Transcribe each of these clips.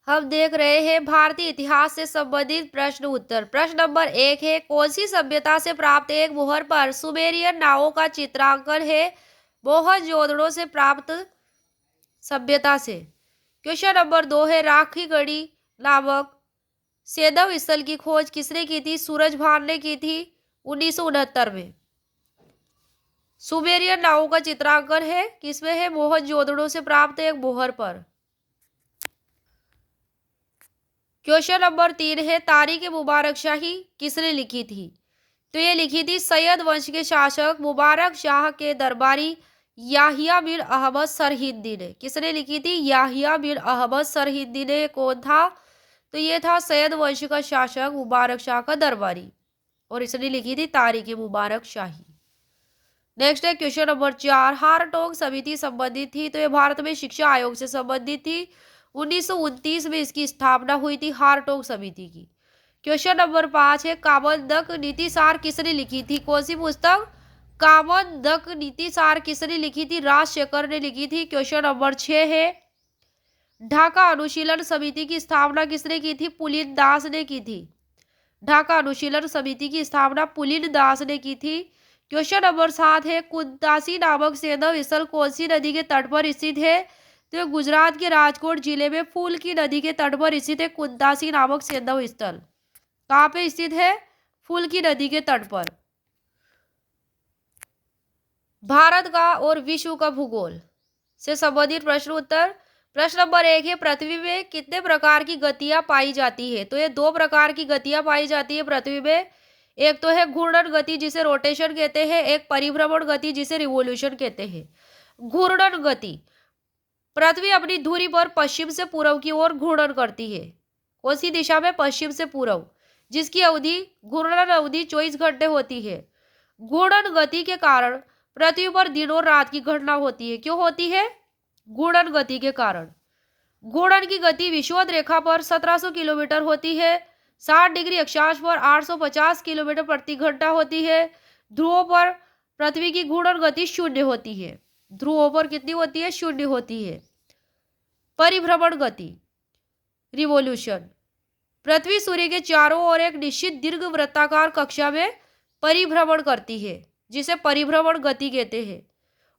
हम देख रहे हैं भारतीय इतिहास से संबंधित प्रश्न उत्तर। प्रश्न नंबर 1 है, कौन सी सभ्यता से प्राप्त एक मोहर पर सुमेरियन नावों का चित्रांकन है? मोहनजोदड़ो से प्राप्त सभ्यता से। क्वेश्चन नंबर 2 है, राखी गढ़ी नामक सैंधव स्थल की खोज किसने की थी? सूरजभान ने की थी 1969 में। सुमेरियन नावों का चित्रांकन है किसमें है? मोहनजोदड़ो से प्राप्त एक मोहर पर। क्वेश्चन नंबर 3 है, तारीख मुबारक शाही किसने लिखी थी? तो ये लिखी थी सैयद वंश के शासक मुबारक शाह के दरबारी याहिया बिन अहमद सरहिंदी ने। किसने लिखी थी? याहिया बिन अहमद सरहिंदी ने। कौन था? तो ये था सैयद वंश का शासक मुबारक शाह का दरबारी, और इसने लिखी थी तारीख मुबारक शाही। नेक्स्ट है क्वेश्चन नंबर 4, हारटोग समिति संबंधित थी? तो ये भारत में शिक्षा आयोग से संबंधित थी। 1929 में इसकी स्थापना हुई थी हारटोग समिति की। क्वेश्चन नंबर 5 है, कामोदक नीति सार किसने लिखी थी? कौन सी पुस्तक? कामोदक नीति सार किसने लिखी थी? राजशेखर ने लिखी थी। क्वेश्चन नंबर 6 है, ढाका अनुशीलन समिति की स्थापना किसने की थी? पुलिन दास ने की थी। ढाका अनुशीलन समिति की स्थापना पुलिन दास ने की थी। क्वेश्चन नंबर 7 है, कुदासी नामक सैंधव स्थल कौन सी नदी के तट पर स्थित है? तो गुजरात के राजकोट जिले में फूल की नदी के तट पर स्थित है कुदासी नामक सैंधव स्थल। कहाँ पे स्थित है? फूल की नदी के तट पर। भारत का और विश्व का भूगोल से संबंधित प्रश्न उत्तर। प्रश्न नंबर 1 है, पृथ्वी में कितने प्रकार की गतियां पाई जाती है? तो ये 2 प्रकार की गतियां पाई जाती है पृथ्वी में। एक तो है घूर्णन गति जिसे रोटेशन कहते हैं, एक परिभ्रमण गति जिसे रिवोल्यूशन कहते हैं। घूर्णन गति, पृथ्वी अपनी धुरी पर पश्चिम से पूर्व की ओर घूर्णन करती है। कौन सी दिशा में? पश्चिम से पूर्व, जिसकी अवधि घूर्णन अवधि 24 घंटे होती है। घूर्णन गति के कारण पृथ्वी पर दिन और रात की घटना होती है। क्यों होती है? घूर्णन गति के कारण। घूर्णन की गति विषुवत रेखा पर 1700 किलोमीटर होती है। 60 डिग्री अक्षांश पर 850 किलोमीटर प्रति घंटा होती है। ध्रुवों पर पृथ्वी की घूर्णन गति 0 होती है। ध्रुवों पर कितनी होती है? 0 होती है। परिभ्रमण गति, रिवोल्यूशन, पृथ्वी सूर्य के चारों ओर एक निश्चित दीर्घ वृत्ताकार कक्षा में परिभ्रमण करती है, जिसे परिभ्रमण गति कहते हैं।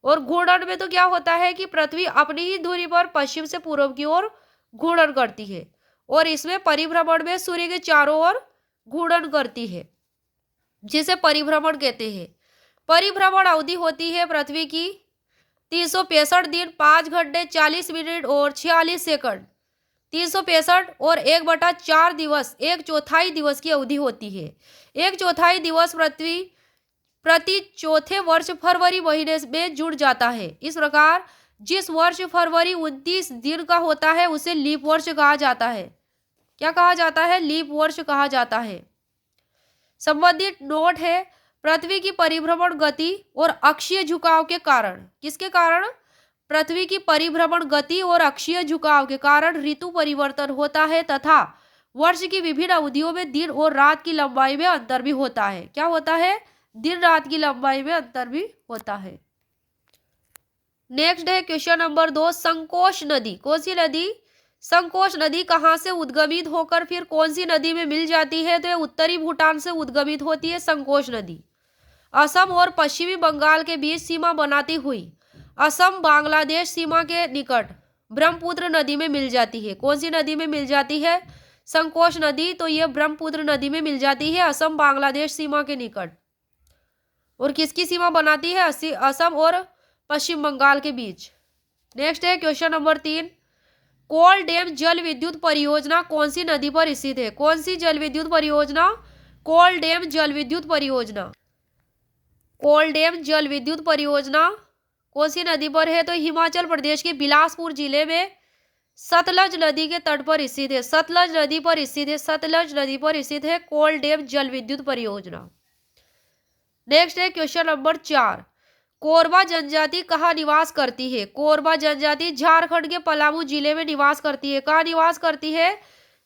और घूर्णन में तो क्या होता है कि पृथ्वी अपनी ही धुरी पर पश्चिम से पूर्व की ओर घूर्णन करती है, और इसमें परिभ्रमण में सूर्य के चारों ओर घूर्णन करती है, जिसे परिभ्रमण कहते हैं। परिभ्रमण अवधि होती है पृथ्वी की 365 दिन 5 घंटे 40 मिनट और 46 सेकंड। 365 और 1/4 दिवस, 1/4 दिवस की अवधि होती है। 1/4 दिवस पृथ्वी प्रति चौथे वर्ष फरवरी महीने में जुड़ जाता है। इस प्रकार जिस वर्ष फरवरी 29 दिन का होता है उसे लीप वर्ष कहा जाता है। क्या कहा जाता है? लीप वर्ष कहा जाता है। संबंधित नोट है, पृथ्वी की परिभ्रमण गति और अक्षीय झुकाव के कारण, किसके कारण? पृथ्वी की परिभ्रमण गति और अक्षीय झुकाव के कारण ऋतु परिवर्तन होता है तथा वर्ष की विभिन्न अवधियों में दिन और रात की लंबाई में अंतर भी होता है। क्या होता है? दिन रात की लंबाई में अंतर भी होता है। नेक्स्ट है क्वेश्चन नंबर 2, संकोच नदी। कौन सी नदी? संकोच नदी कहाँ से उद्गमित होकर फिर कौन सी नदी में मिल जाती है? तो ये उत्तरी भूटान से उद्गमित होती है संकोच नदी। असम और पश्चिमी बंगाल के बीच सीमा बनाती हुई असम बांग्लादेश सीमा के निकट ब्रह्मपुत्र नदी में मिल जाती है। कौन सी नदी में मिल जाती है? संकोच नदी। तो यह ब्रह्मपुत्र नदी में मिल जाती है असम बांग्लादेश सीमा के निकट। और किसकी सीमा बनाती है? असम और पश्चिम बंगाल के बीच। नेक्स्ट है क्वेश्चन नंबर 3, कोल डैम जल विद्युत परियोजना कौन सी नदी पर स्थित है? कौन सी जल विद्युत परियोजना? कोल डैम जल विद्युत परियोजना। कोल डैम जल विद्युत परियोजना कौन सी नदी पर है? तो हिमाचल प्रदेश के बिलासपुर जिले में सतलज नदी के तट पर स्थित है। सतलज नदी पर स्थित है। सतलज नदी पर स्थित है कोल डैम जल विद्युत परियोजना। नेक्स्ट है क्वेश्चन नंबर 4, कोरबा जनजाति कहाँ निवास करती है? कोरबा जनजाति झारखंड के पलामू जिले में निवास करती है। कहाँ निवास करती है?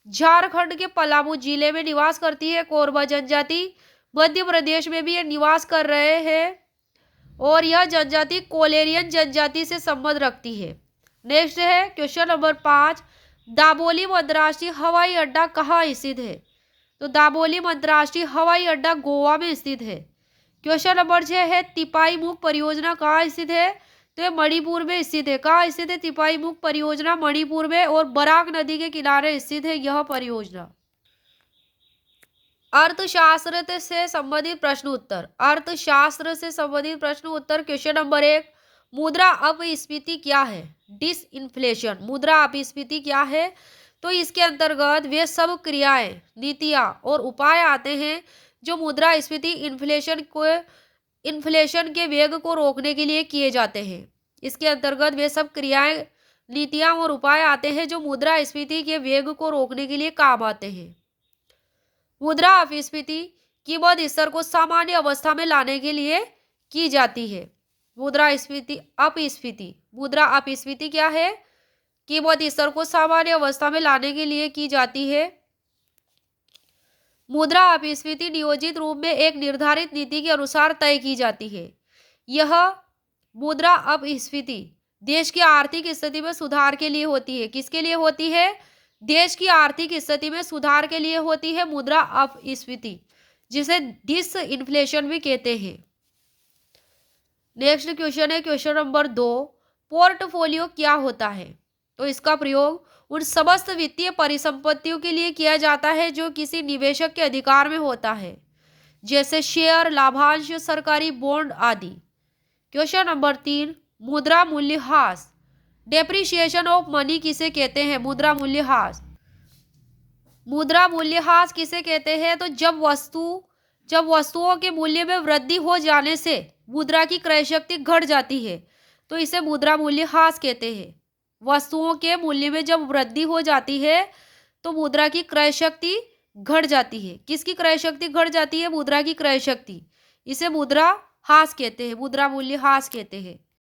झारखंड के पलामू जिले में निवास करती है कोरबा जनजाति। मध्य प्रदेश में भी ये निवास कर रहे हैं, और यह जनजाति कोलेरियन जनजाति से संबंध रखती है। नेक्स्ट है क्वेश्चन नंबर 5, दाबोली अंतर्राष्ट्रीय हवाई अड्डा कहाँ स्थित है? तो दाबोली अंतर्राष्ट्रीय हवाई अड्डा गोवा में स्थित है। क्वेश्चन नंबर 6 है तिपाई मुख परियोजना कहाँ स्थित है? तो ये मणिपुर में स्थित है। कहाँ स्थित है तिपाई मुख परियोजना? मणिपुर में, और बराक नदी के किनारे स्थित है यह परियोजना। अर्थशास्त्र से संबंधित प्रश्न उत्तर। अर्थशास्त्र से संबंधित प्रश्न उत्तर। क्वेश्चन नंबर 1, मुद्रा अपस्फीति क्या है? डिसइंफ्लेशन। मुद्रा अपस्फीति क्या है? तो इसके अंतर्गत वे सब क्रियाएं, नीतियां और उपाय आते हैं जो मुद्रास्फीति इन्फ्लेशन के वेग को रोकने के लिए किए जाते हैं। इसके अंतर्गत वे सब क्रियाएं, नीतियां और उपाय आते हैं जो मुद्रास्फीति के वेग को रोकने के लिए काम आते हैं। मुद्रा अपस्फीति कीमत स्तर को सामान्य अवस्था में लाने के लिए की जाती है। मुद्रा अपस्फीति क्या है? कीमत स्तर को सामान्य अवस्था में लाने के लिए की जाती है। मुद्रा अपस्फीति नियोजित रूप में एक निर्धारित नीति के अनुसार तय की जाती है। यह मुद्रा अपस्फीति देश की आर्थिक स्थिति में सुधार के लिए होती है। किसके लिए होती है? देश की आर्थिक स्थिति में सुधार के लिए होती है मुद्रा अपस्फीति, जिसे डिसइंफ्लेशन भी कहते हैं। नेक्स्ट क्वेश्चन है क्वेश्चन नंबर 2, पोर्टफोलियो क्या होता है? तो इसका प्रयोग उन समस्त वित्तीय परिसंपत्तियों के लिए किया जाता है जो किसी निवेशक के अधिकार में होता है, जैसे शेयर, लाभांश, सरकारी बॉन्ड आदि। क्वेश्चन नंबर 3, मुद्रा मूल्यह्रास, डेप्रिसिएशन ऑफ मनी किसे कहते हैं? मुद्रा मूल्यह्रास। मुद्रा मूल्यह्रास किसे कहते हैं? तो जब वस्तुओं के मूल्य में वृद्धि हो जाने से मुद्रा की क्रय शक्ति घट जाती है, तो इसे मुद्रा मूल्यह्रास कहते हैं। वस्तुओं के मूल्य में जब वृद्धि हो जाती है तो मुद्रा की क्रय शक्ति घट जाती है। किसकी क्रय शक्ति घट जाती है? मुद्रा की क्रय शक्ति। इसे मुद्रा ह्रास कहते हैं, मुद्रा मूल्यह्रास कहते हैं।